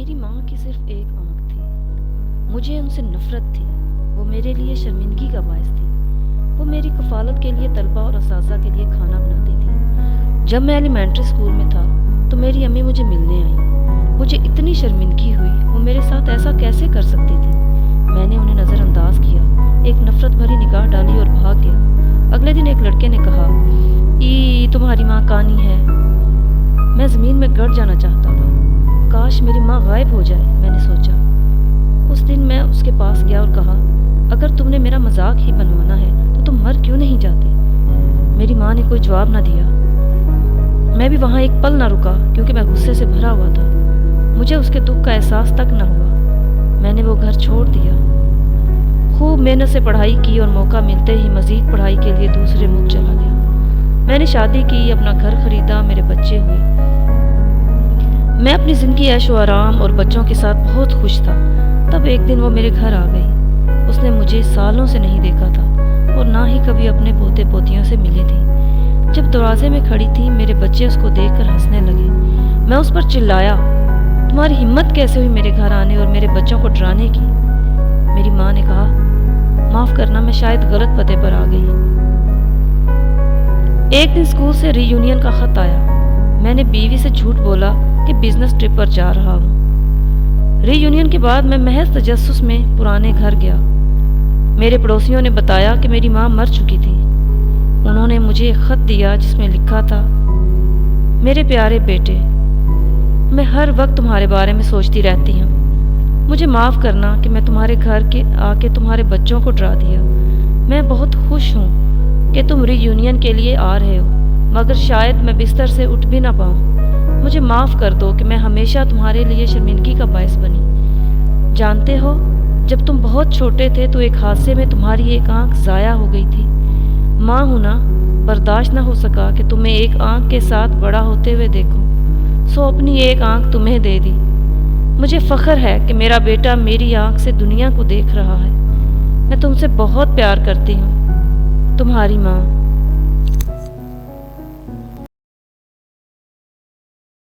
میری ماں کی صرف ایک آنکھ تھی، مجھے ان سے نفرت تھی۔ وہ میرے لیے شرمندگی کا باعث تھی۔ وہ میری کفالت کے لیے طلبہ اور اساتذہ کے لیے کھانا بناتی تھی۔ جب میں ایلیمنٹری اسکول میں تھا تو میری امی مجھے ملنے آئیں۔ مجھے اتنی شرمندگی ہوئی، وہ میرے ساتھ ایسا کیسے کر سکتی تھی؟ میں نے انہیں نظر انداز کیا، ایک نفرت بھری نگاہ ڈالی اور بھاگ گیا۔ اگلے دن ایک لڑکے نے کہا، تمہاری ماں کانی ہے۔ میں زمین میں گڑ جانا چاہتا تھا۔ کاش میری ماں غائب ہو جائے، میں نے سوچا۔ اس دن میں اس کے پاس گیا اور کہا، اگر تم نے میرا مذاق ہی بنوانا ہے تو تم مر کیوں نہیں جاتے؟ میری ماں نے کوئی جواب نہ دیا۔ میں بھی وہاں ایک پل نہ رکا کیونکہ میں غصے سے بھرا ہوا تھا۔ مجھے اس کے دکھ کا احساس تک نہ ہوا۔ میں نے وہ گھر چھوڑ دیا۔ خوب محنت سے پڑھائی کی اور موقع ملتے ہی مزید پڑھائی کے لیے دوسرے ملک چلا گیا۔ میں نے شادی کی، اپنا گھر خریدا، میرے بچے ہوئے۔ میں اپنی زندگی عیش و آرام اور بچوں کے ساتھ بہت خوش تھا۔ تب ایک دن وہ میرے گھر آ گئی۔ اس نے مجھے سالوں سے نہیں دیکھا تھا اور نہ ہی کبھی اپنے پوتے پوتیوں سے ملی تھی۔ جب دروازے میں کھڑی تھی، میرے بچے اس کو دیکھ کر ہنسنے لگے۔ میں اس پر چلایا، تمہاری ہمت کیسے ہوئی میرے گھر آنے اور میرے بچوں کو ڈرانے کی؟ میری ماں نے کہا، معاف کرنا، میں شاید غلط پتے پر آ گئی۔ ایک دن اسکول سے ری یونین کا خط آیا۔ میں نے بیوی سے جھوٹ بولا کہ بزنس ٹرپ پر جا رہا ہوں۔ ری یونین کے بعد میں محض تجسس میں پرانے گھر گیا۔ میرے پڑوسیوں نے بتایا کہ میری ماں مر چکی تھی۔ انہوں نے مجھے ایک خط دیا جس میں لکھا تھا، میرے پیارے بیٹے، میں ہر وقت تمہارے بارے میں سوچتی رہتی ہوں۔ مجھے معاف کرنا کہ میں تمہارے گھر کے آ کے تمہارے بچوں کو ڈرا دیا۔ میں بہت خوش ہوں کہ تم ری یونین کے لیے آ رہے ہو، مگر شاید میں بستر سے اٹھ بھی نہ پاؤں۔ مجھے معاف کر دو کہ میں ہمیشہ تمہارے لیے شرمندگی کا باعث بنی۔ جانتے ہو، جب تم بہت چھوٹے تھے تو ایک حادثے میں تمہاری ایک آنکھ ضائع ہو گئی تھی۔ ماں ہونا برداشت نہ ہو سکا کہ تمہیں ایک آنکھ کے ساتھ بڑا ہوتے ہوئے دیکھو، سو اپنی ایک آنکھ تمہیں دے دی۔ مجھے فخر ہے کہ میرا بیٹا میری آنکھ سے دنیا کو دیکھ رہا ہے۔ میں تم سے بہت پیار کرتی ہوں، تمہاری ماں۔